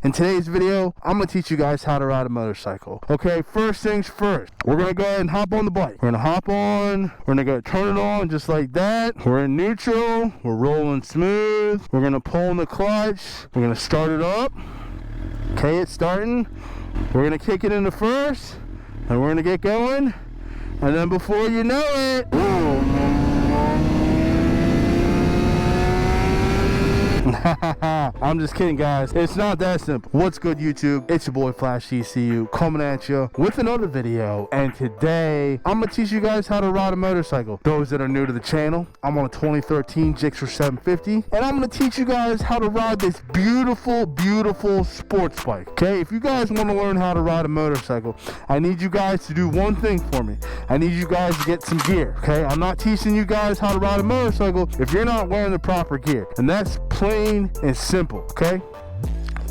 In today's video, I'm going to teach you guys how to ride a motorcycle. Okay, first things first. We're going to go ahead and hop on the bike. We're going to hop on. We're going to go turn it on just like that. We're in neutral. We're rolling smooth. We're going to pull in the clutch. We're going to start it up. Okay, it's starting. We're going to kick it into first. And we're going to get going. And then before you know it, I'm just kidding, guys. It's not that simple. What's good, YouTube? It's your boy Flash ECU coming at you with another video. And today, I'm gonna teach you guys how to ride a motorcycle. Those that are new to the channel, I'm on a 2013 GSX-R 750, and I'm gonna teach you guys how to ride this beautiful, beautiful sports bike. Okay, if you guys want to learn how to ride a motorcycle, I need you guys to do one thing for me. I need you guys to get some gear. Okay, I'm not teaching you guys how to ride a motorcycle if you're not wearing the proper gear, and that's plain and simple. Okay,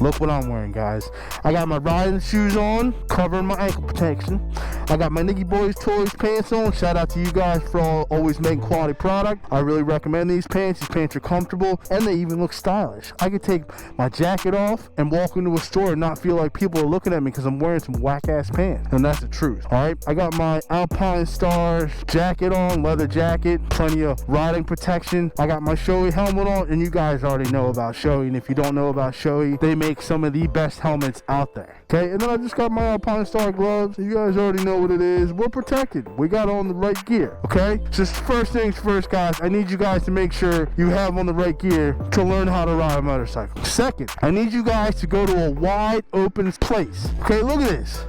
look what I'm wearing, guys. I got my riding shoes on, covering my ankle protection. I got my Nicky Boys Toys pants on. Shout out to you guys for always making quality product. I really recommend these pants. These pants are comfortable and they even look stylish. I could take my jacket off and walk into a store and not feel like people are looking at me because I'm wearing some whack ass pants, and that's the truth. All right, I got my Alpine Stars jacket on, leather jacket, plenty of riding protection. I got my Shoei helmet on, and you guys already know about Shoei, and if you don't know about Shoei, they make some of the best helmets out there. Okay, and then I just got my Alpine Star gloves. You guys already know what it is. We're protected. We got on the right gear. Okay, just first things first, guys. I need you guys to make sure you have on the right gear to learn how to ride a motorcycle. Second, I need you guys to go to a wide open place. Okay, look at this.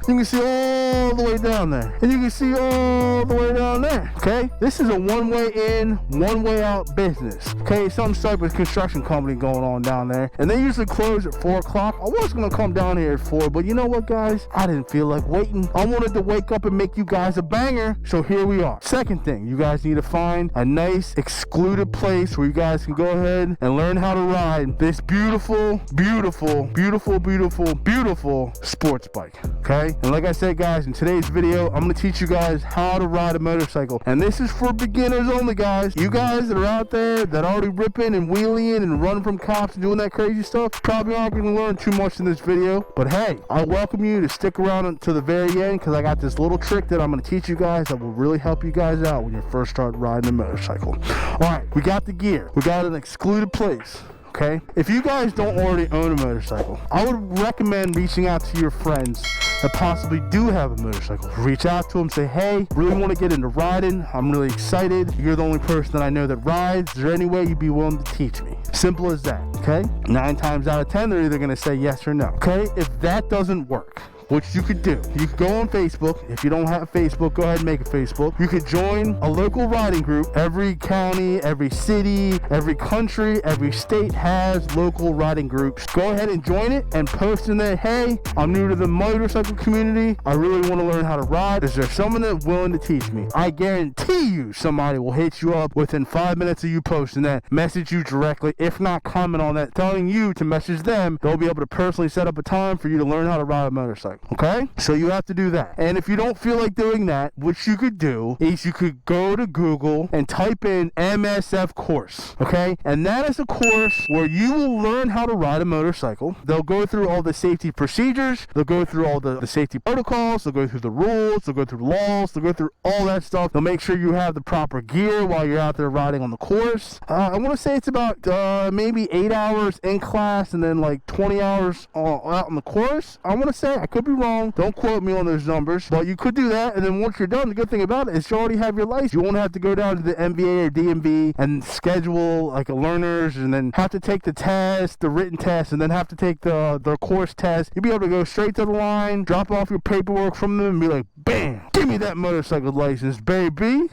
You can see all the way down there, and you can see all the way down there. Okay, this is a one-way in, one-way out business. Okay, some type of construction company going on down there, and they usually close at 4 o'clock. I was gonna come down here at 4, but you know what, guys? I didn't feel like waiting. I wanted to wake up and make you guys a banger, so here we are. Second thing, you guys need to find a nice excluded place where you guys can go ahead and learn how to ride this beautiful, beautiful, beautiful, beautiful, beautiful sports bike. Okay. And like I said, guys, in today's video, I'm going to teach you guys how to ride a motorcycle. And this is for beginners only, guys. You guys that are out there that are already ripping and wheeling and running from cops and doing that crazy stuff, probably aren't going to learn too much in this video. But hey, I welcome you to stick around until the very end, because I got this little trick that I'm going to teach you guys that will really help you guys out when you first start riding a motorcycle. All right, we got the gear. We got an excluded place. Okay, if you guys don't already own a motorcycle, I would recommend reaching out to your friends that possibly do have a motorcycle. Reach out to them, say, hey, really want to get into riding. I'm really excited. You're the only person that I know that rides. Is there any way you'd be willing to teach me? Simple as that, okay? 9 times out of 10, they're either going to say yes or no. Okay, if that doesn't work, which you could do, you could go on Facebook. If you don't have Facebook, go ahead and make a Facebook. You could join a local riding group. Every county, every city, every country, every state has local riding groups. Go ahead and join it and post in there, hey, I'm new to the motorcycle community. I really want to learn how to ride. Is there someone that's willing to teach me? I guarantee you somebody will hit you up within 5 minutes of you posting that, message you directly, if not comment on that, telling you to message them. They'll be able to personally set up a time for you to learn how to ride a motorcycle. Okay, so you have to do that. And if you don't feel like doing that, what you could do is you could go to Google and type in MSF course. Okay, and that is a course where you will learn how to ride a motorcycle. They'll go through all the safety procedures, they'll go through all the safety protocols, they'll go through the rules, they'll go through laws, they'll go through all that stuff. They'll make sure you have the proper gear while you're out there riding on the course. I want to say it's about maybe 8 hours in class and then like 20 hours out on the course. I want to say, I could be wrong, don't quote me on those numbers, but you could do that. And then once you're done, the good thing about it is you already have your license. You won't have to go down to the MVA or DMV and schedule like a learners and then have to take the test, the written test, and then have to take the course test. You'll be able to go straight to the line, drop off your paperwork from them, and be like, bam, give me that motorcycle license, baby.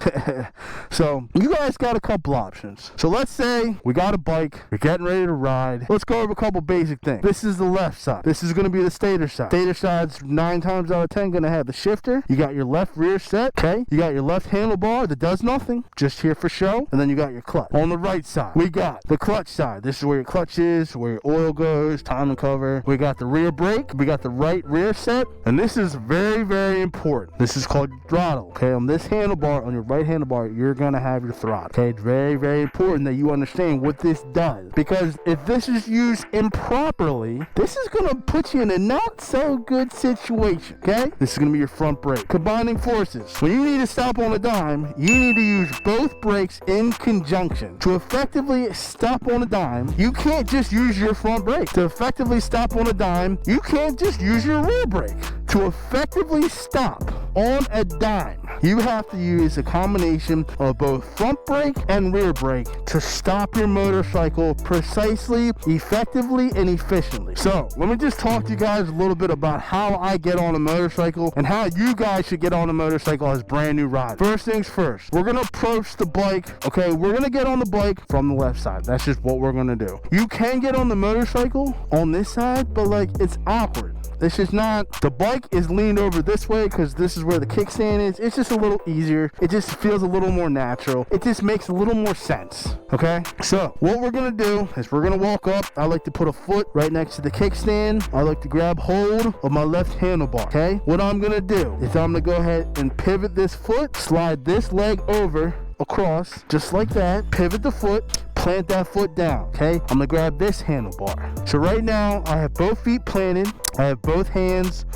So you guys got a couple options. So let's say we got a bike, we're getting ready to ride. Let's go over a couple basic things. This is the left side. This is going to be the stator side. Stator side's 9 times out of 10 going to have the shifter. You got your left rear set. Okay, you got your left handlebar that does nothing, just here for show, and then you got your clutch. On the right side, we got the clutch side. This is where your clutch is, where your oil goes, timing cover. We got the rear brake. We got the right rear set, and this is very, very important. important. This is called throttle. Okay, on this handlebar, on your right handlebar, you're gonna have your throttle. Okay, it's very, very important that you understand what this does, because if this is used improperly, this is gonna put you in a not so good situation. Okay, this is gonna be your front brake. Combining forces. When you need to stop on a dime, you need to use both brakes in conjunction. To effectively stop on a dime, you can't just use your front brake. To effectively stop on a dime, you can't just use your rear brake. To effectively stop on a dime, you have to use a combination of both front brake and rear brake to stop your motorcycle precisely, effectively, and efficiently. So let me just talk to you guys a little bit about how I get on a motorcycle and how you guys should get on a motorcycle as brand new riders. First things first, we're gonna approach the bike. Okay, we're gonna get on the bike from the left side. That's just what we're gonna do. You can get on the motorcycle on this side, but like, it's awkward. It's just not. The bike is leaned over this way because this is where the kickstand is. It's just a little easier. It just feels a little more natural. It just makes a little more sense. Okay, so what we're gonna do is we're gonna walk up. I like to put a foot right next to the kickstand. I like to grab hold of my left handlebar. Okay, what I'm gonna do is I'm gonna go ahead and pivot this foot, slide this leg over across just like that, pivot the foot, plant that foot down. Okay, I'm gonna grab this handlebar. So right now I have both feet planted. I have both hands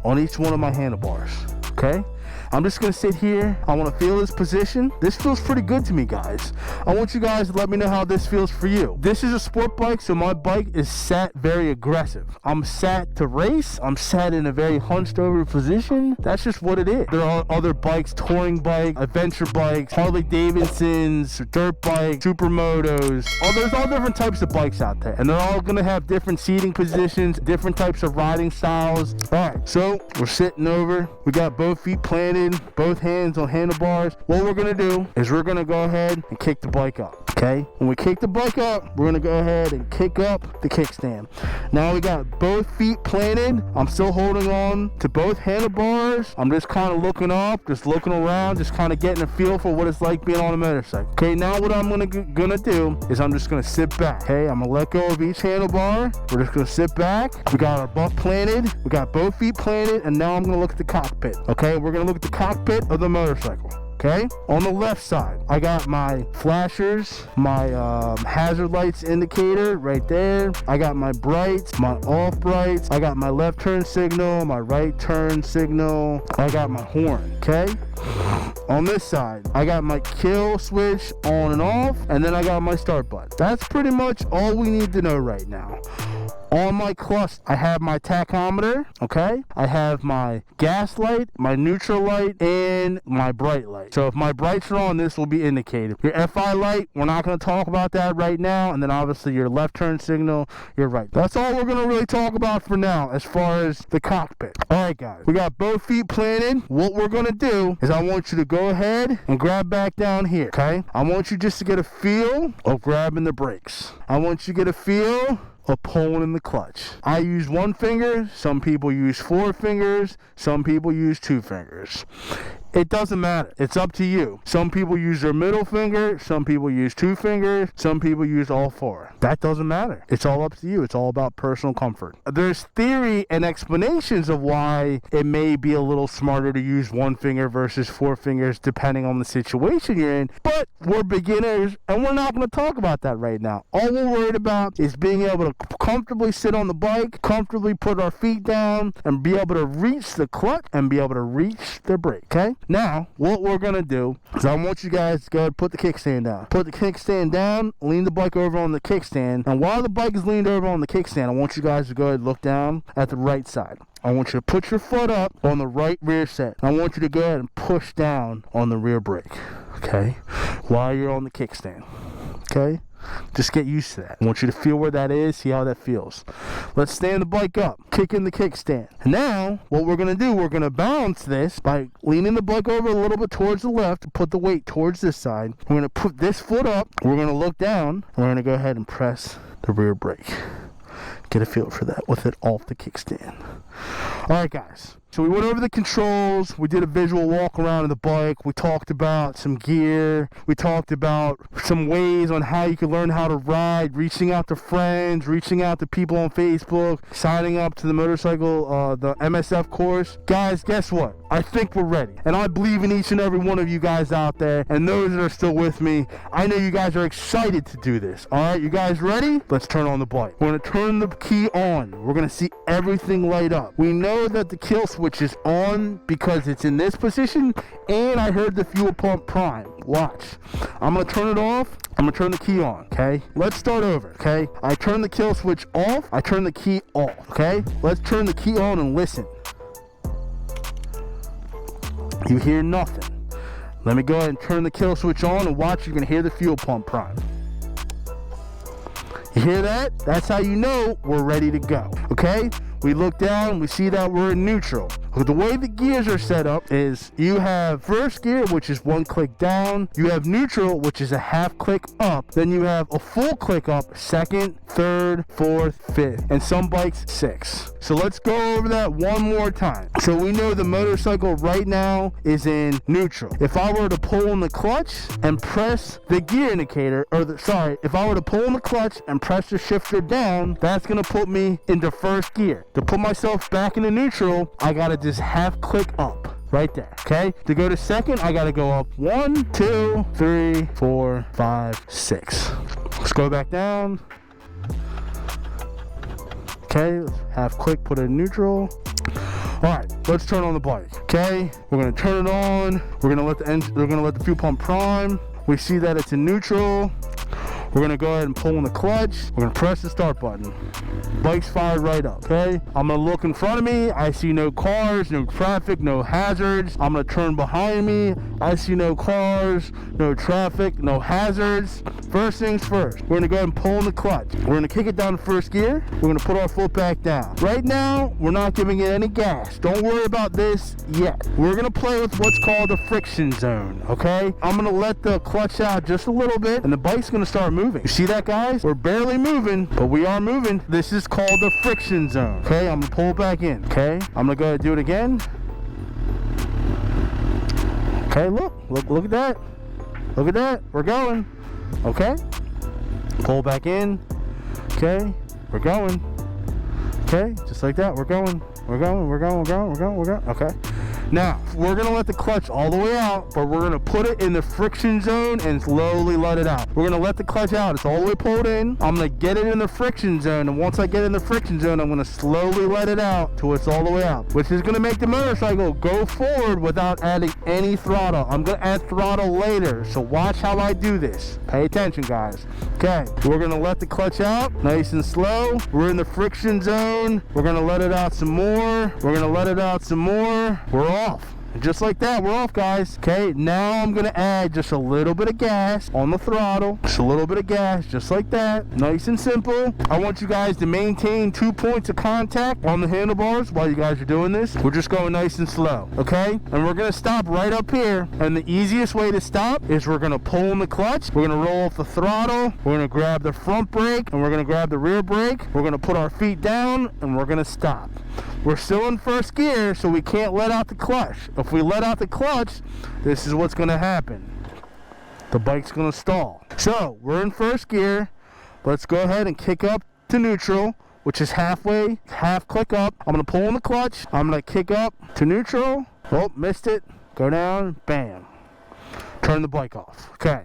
on each one of my handlebars. Okay, I'm just gonna sit here. I want to feel this position. This feels pretty good to me, guys. I want you guys to let me know how this feels for you. This is a sport bike, so my bike is sat very aggressive. I'm sat to race. I'm sat in a very hunched over position. That's just what it is. There are other bikes, touring bikes, adventure bikes, Harley Davidsons, dirt bikes, supermotos. There's all different types of bikes out there, and they're all gonna have different seating positions, different types of riding styles. All right, so we're sitting over. We got both feet planted, both hands on handlebars. What we're gonna do is we're gonna go ahead and kick the bike up. Okay, when we kick the bike up, we're gonna go ahead and kick up the kickstand. Now we got both feet planted. I'm still holding on to both handlebars. I'm just kind of looking up, just looking around, just kind of getting a feel for what it's like being on a motorcycle. Okay, now what I'm gonna do is I'm just gonna sit back. Okay, I'm gonna let go of each handlebar. We're just gonna sit back. We got our butt planted. We got both feet planted, and now I'm gonna look at the cockpit. Okay, we're gonna look at the cockpit of the motorcycle. Okay, on the left side, I got my flashers, my hazard lights indicator right there. I got my brights, my off brights. I got my left turn signal, my right turn signal. I got my horn. Okay, on this side, I got my kill switch on and off, and then I got my start button. That's pretty much all we need to know right now. On my clutch, I have my tachometer, okay? I have my gas light, my neutral light, and my bright light. So if my brights are on, this will be indicated. Your FI light, we're not going to talk about that right now. And then obviously your left turn signal, your right. That's all we're going to really talk about for now as far as the cockpit. All right, guys, we got both feet planted. What we're going to do is I want you to go ahead and grab back down here, okay? I want you just to get a feel of grabbing the brakes. I want you to get a feel of pulling in the clutch. I use one finger. Some people use 4 fingers. Some people use 2 fingers. It doesn't matter. It's up to you. Some people use their middle finger. Some people use 2 fingers. Some people use all 4. That doesn't matter. It's all up to you. It's all about personal comfort. There's theory and explanations of why it may be a little smarter to use 1 finger versus 4 fingers depending on the situation you're in. But we're beginners and we're not going to talk about that right now. All we're worried about is being able to comfortably sit on the bike, comfortably put our feet down, and be able to reach the clutch and be able to reach the brake, okay? Now, what we're going to do is I want you guys to go ahead and put the kickstand down. Put the kickstand down, lean the bike over on the kickstand, and while the bike is leaned over on the kickstand, I want you guys to go ahead and look down at the right side. I want you to put your foot up on the right rear set. I want you to go ahead and push down on the rear brake, okay, while you're on the kickstand, okay? Just get used to that. I want you to feel where that is, see how that feels. Let's stand the bike up, kick in the kickstand. And now, what we're going to do, we're going to balance this by leaning the bike over a little bit towards the left, put the weight towards this side. We're going to put this foot up, we're going to look down, and we're going to go ahead and press the rear brake. Get a feel for that with it off the kickstand. Alright guys, so we went over the controls. We did a visual walk around of the bike. We talked about some gear. We talked about some ways on how you can learn how to ride, reaching out to friends, reaching out to people on Facebook, signing up to the motorcycle, the MSF course. Guys, guess what? I think we're ready. And I believe in each and every one of you guys out there, and those that are still with me. I know you guys are excited to do this. All right, you guys ready? Let's turn on the bike. We're going to turn the key on. We're going to see everything light up. We know that the kill switch is on because it's in this position, and I heard the fuel pump prime. Watch. I'm going to turn it off. I'm going to turn the key on, okay? Let's start over, okay? I turn the kill switch off. I turn the key off, okay? Let's turn the key on and listen. You hear nothing. Let me go ahead and turn the kill switch on and watch. You're going to hear the fuel pump prime. You hear that? That's how you know we're ready to go, okay? We look down, we see that we're in neutral. The way the gears are set up is you have first gear, which is 1 click down. You have neutral, which is a half click up. Then you have a full click up, second, third, fourth, fifth, and some bikes 6. So let's go over that one more time. So we know the motorcycle right now is in neutral. If I were to pull on the clutch and press the gear indicator, if I were to pull on the clutch and press the shifter down, that's gonna put me into first gear. To put myself back into neutral, I gotta just half click up right there, okay? To go to second, I gotta go up 1, 2, 3, 4, 5, 6. Let's go back down. Okay, half click, put it in neutral. All right, let's turn on the bike. Okay, we're gonna turn it on. We're gonna let the fuel pump prime. We see that it's in neutral. We're gonna go ahead and pull on the clutch. We're gonna press the start button. Bike's fired right up, okay? I'm gonna look in front of me. I see no cars, no traffic, no hazards. I'm gonna turn behind me. I see no cars, no traffic, no hazards. First things first, we're gonna go ahead and pull on the clutch. We're gonna kick it down to first gear. We're gonna put our foot back down. Right now, we're not giving it any gas. Don't worry about this yet. We're gonna play with what's called the friction zone, okay? I'm gonna let the clutch out just a little bit, and the bike's gonna start moving. You see that, guys? We're barely moving, but we are moving. This is called the friction zone. Okay, I'm gonna pull it back in. Okay, I'm gonna go ahead and do it again. Okay, look at that. Look at that. We're going. Okay, pull back in. Okay, we're going. Okay, just like that. We're going. Okay. Now, we're gonna let the clutch all the way out, but we're gonna put it in the friction zone and slowly let it out. We're gonna let the clutch out. It's all the way pulled in. I'm gonna get it in the friction zone, and once I get in the friction zone, I'm gonna slowly let it out till it's all the way out, which is gonna make the motorcycle go forward without adding any throttle. I'm gonna add throttle later, so watch how I do this. Pay attention, guys. Okay, we're gonna let the clutch out, nice and slow. We're in the friction zone. We're gonna let it out some more. We're gonna let it out some more. We're off. Just like that, we're off, guys. Okay, now I'm gonna add just a little bit of gas on the throttle. Just a little bit of gas, just like that. Nice and simple. I want you guys to maintain 2 points of contact on the handlebars while you guys are doing this. We're just going nice and slow, okay? And we're gonna stop right up here. And the easiest way to stop is we're gonna pull on the clutch. We're gonna roll off the throttle. We're gonna grab the front brake, and we're gonna grab the rear brake. We're gonna put our feet down, and we're gonna stop. We're still in first gear, so we can't let out the clutch. If we let out the clutch, this is what's gonna happen. The bike's gonna stall. So, we're in first gear. Let's go ahead and kick up to neutral, which is half click up. I'm gonna pull on the clutch. I'm gonna kick up to neutral. Oh, missed it. Go down, bam. Turn the bike off. Okay.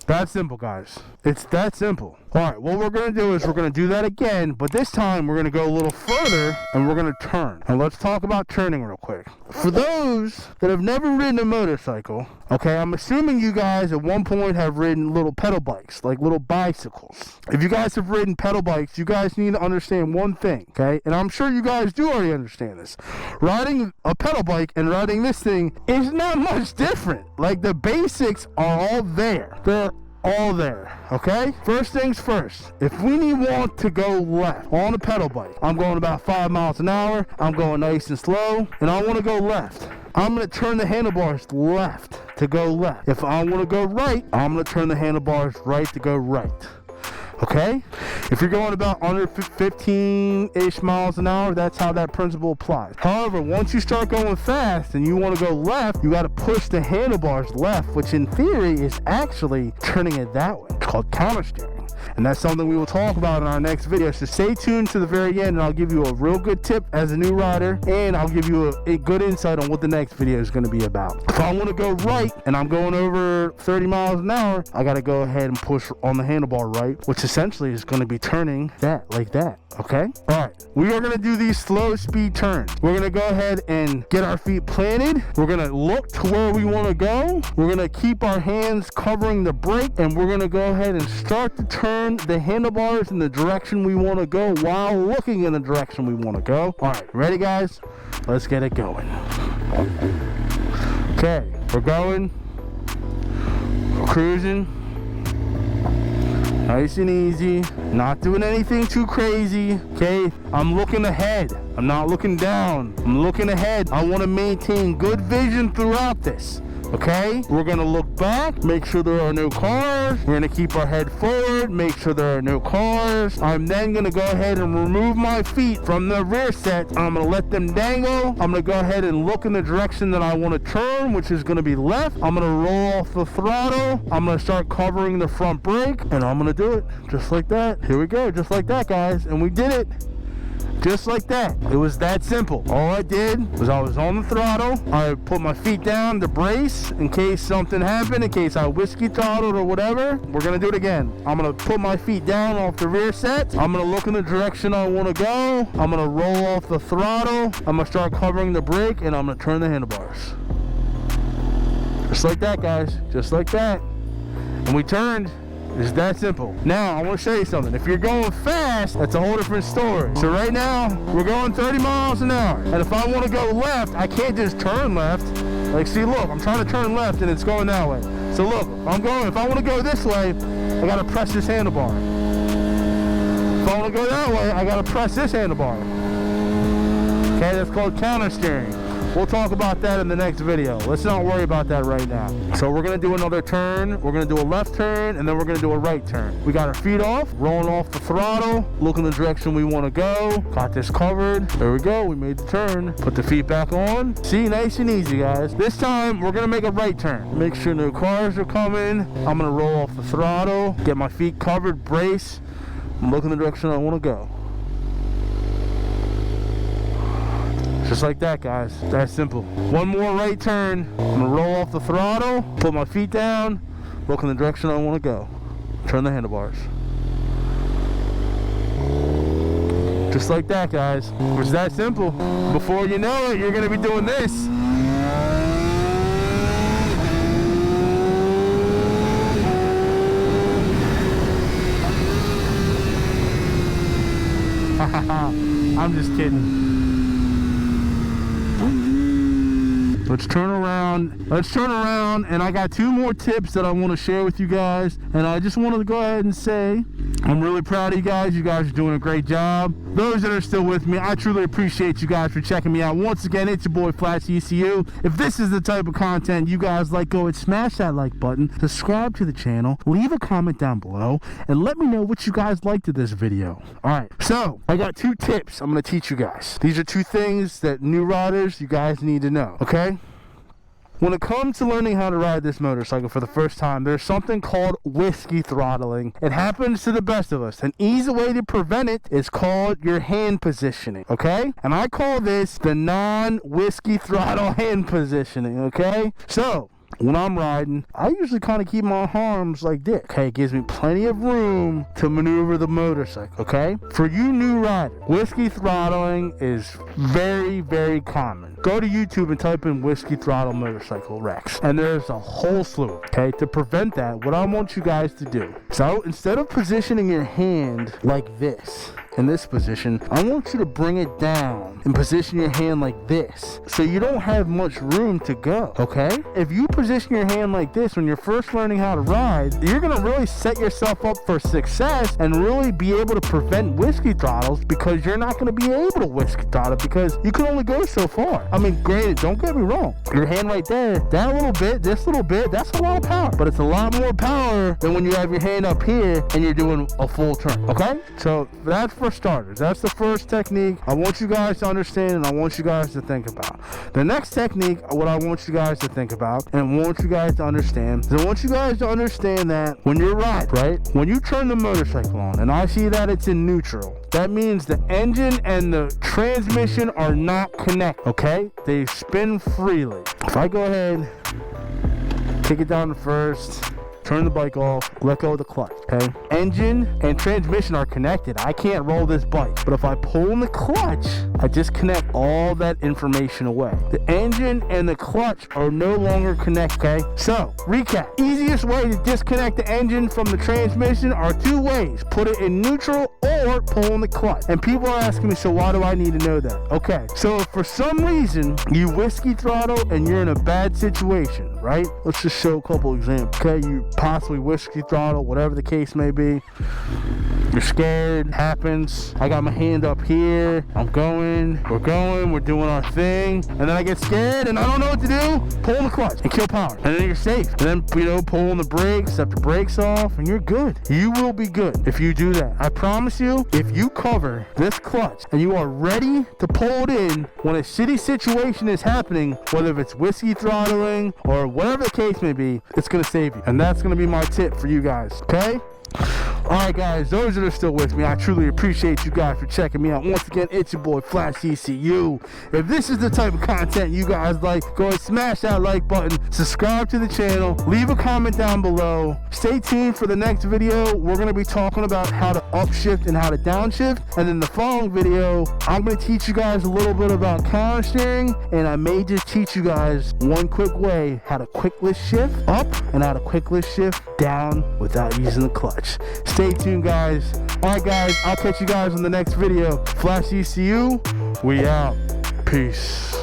That's simple, guys. It's that simple. All right, what we're gonna do is we're gonna do that again, but this time we're gonna go a little further and we're gonna turn. And let's talk about turning real quick. For those that have never ridden a motorcycle, okay, I'm assuming you guys at one point have ridden little pedal bikes, like little bicycles. If you guys have ridden pedal bikes, you guys need to understand one thing, okay? And I'm sure you guys do already understand this. Riding a pedal bike and riding this thing is not much different. Like, the basics are all there. They're all there, okay? First things first, if we want to go left on a pedal bike, I'm going about 5 miles an hour, I'm going nice and slow, and I want to go left. I'm going to turn the handlebars left to go left. If I want to go right, I'm going to turn the handlebars right to go right. okay? If you're going about under 15-ish miles an hour, that's how that principle applies. However, once you start going fast and you want to go left, you got to push the handlebars left, which in theory is actually turning it that way. It's called counter steering. And that's something we will talk about in our next video. So stay tuned to the very end, and I'll give you a real good tip as a new rider, and I'll give you a good insight on what the next video is going to be about. If I want to go right and I'm going over 30 miles an hour, I got to go ahead and push on the handlebar right, which essentially is going to be turning that like that, okay? All right, we are going to do these slow speed turns. We're going to go ahead and get our feet planted. We're going to look to where we want to go. We're going to keep our hands covering the brake, and we're going to go ahead and start to turn the handlebars in the direction we want to go while looking in the direction we want to go. All right, ready guys? Let's get it going. Okay, we're going. We're cruising. Nice and easy. Not doing anything too crazy. Okay, I'm looking ahead. I'm not looking down. I'm looking ahead. I want to maintain good vision throughout this. Okay, we're gonna look back, make sure there are no cars. We're gonna keep our head forward, make sure there are no cars. I'm then gonna go ahead and remove my feet from the rear set. I'm gonna let them dangle. I'm gonna go ahead and look in the direction that I want to turn, which is gonna be left. I'm gonna roll off the throttle. I'm gonna start covering the front brake, and I'm gonna do it just like that. Here we go, just like that, guys, and we did it. Just like that. It was that simple. All I did was I was on the throttle. I put my feet down to brace in case something happened, in case I whiskey throttled or whatever. We're gonna do it again. I'm gonna put my feet down off the rear set. I'm gonna look in the direction I wanna go. I'm gonna roll off the throttle. I'm gonna start covering the brake, and I'm gonna turn the handlebars. Just like that, guys. Just like that. And we turned. It's that simple. Now, I want to show you something. If you're going fast, that's a whole different story. So right now, we're going 30 miles an hour. And if I want to go left, I can't just turn left. Like, see, look, I'm trying to turn left and it's going that way. So look, if I want to go this way, I got to press this handlebar. If I want to go that way, I got to press this handlebar. Okay, that's called counter steering. We'll talk about that in the next video. Let's not worry about that right now. So we're gonna do another turn. We're gonna do a left turn, and then we're gonna do a right turn. We got our feet off, rolling off the throttle, look in the direction we wanna go. Got this covered. There we go, we made the turn. Put the feet back on. See, nice and easy, guys. This time, we're gonna make a right turn. Make sure no cars are coming. I'm gonna roll off the throttle, get my feet covered, brace, and look in the direction I wanna go. Just like that, guys. That simple. One more right turn. I'm gonna roll off the throttle, put my feet down, look in the direction I want to go. Turn the handlebars. Just like that, guys. It's that simple. Before you know it, you're gonna be doing this. I'm just kidding. Let's turn around, and I got two more tips that I want to share with you guys, and I just wanted to go ahead and say I'm really proud of you guys. You guys are doing a great job. Those that are still with me, I truly appreciate you guys for checking me out. Once again, it's your boy Flash ECU. If this is the type of content you guys like, go and smash that like button, subscribe to the channel, leave a comment down below, and let me know what you guys liked of this video. Alright, so I got two tips I'm going to teach you guys. These are two things that new riders, you guys need to know, okay? When it comes to learning how to ride this motorcycle for the first time, there's something called whiskey throttling. It happens to the best of us. An easy way to prevent it is called your hand positioning, okay? And I call this the non-whiskey throttle hand positioning, okay? So, when I'm riding, I usually kind of keep my arms like this, okay? It gives me plenty of room to maneuver the motorcycle, okay? For you new riders, whiskey throttling is very, very common. Go to YouTube and type in whiskey throttle motorcycle wrecks, and there's a whole slew, okay? To prevent that, what I want you guys to do, so instead of positioning your hand like this, in this position, I want you to bring it down and position your hand like this, so you don't have much room to go, okay? If you position your hand like this when you're first learning how to ride, you're gonna really set yourself up for success and really be able to prevent whiskey throttles, because you're not gonna be able to whiskey throttle because you can only go so far. I mean, granted, don't get me wrong, your hand right there, that little bit, this little bit, that's a lot of power, but it's a lot more power than when you have your hand up here and you're doing a full turn, okay? So that's for starters. That's the first technique I want you guys to understand and I want you guys to think about. The next technique, what I want you guys to think about and I want you guys to understand is I want you guys to understand that when you're riding, right, when you turn the motorcycle on and I see that it's in neutral, that means the engine and the transmission are not connected, okay? They spin freely. If I go ahead, kick it down to first, turn the bike off, let go of the clutch, okay? Engine and transmission are connected. I can't roll this bike. But if I pull in the clutch, I disconnect all that information away. The engine and the clutch are no longer connected, okay? So, recap. Easiest way to disconnect the engine from the transmission are two ways. Put it in neutral or pull in the clutch. And people are asking me, so why do I need to know that? Okay, so if for some reason you whiskey throttle and you're in a bad situation, right? Let's just show a couple examples, okay? You possibly whiskey throttle, whatever the case may be. You're scared, happens. I got my hand up here. We're doing our thing. And then I get scared and I don't know what to do. Pull in the clutch and kill power. And then you're safe. And then, pull on the brakes, set the brakes off, and you're good. You will be good if you do that. I promise you, if you cover this clutch and you are ready to pull it in when a shitty situation is happening, whether it's whiskey throttling or whatever the case may be, it's going to save you. And that's going to be my tip for you guys, okay? Alright guys, those that are still with me, I truly appreciate you guys for checking me out. Once again, it's your boy Flash ECU. If this is the type of content you guys like, go ahead and smash that like button, subscribe to the channel, leave a comment down below. Stay tuned for the next video. We're going to be talking about how to upshift and how to downshift. And in the following video, I'm going to teach you guys a little bit about counter steering, and I may just teach you guys one quick way how to quickless shift up and how to quickless shift down without using the clutch. Stay tuned, guys. Alright guys, I'll catch you guys in the next video. Flash ECU, we out. Peace.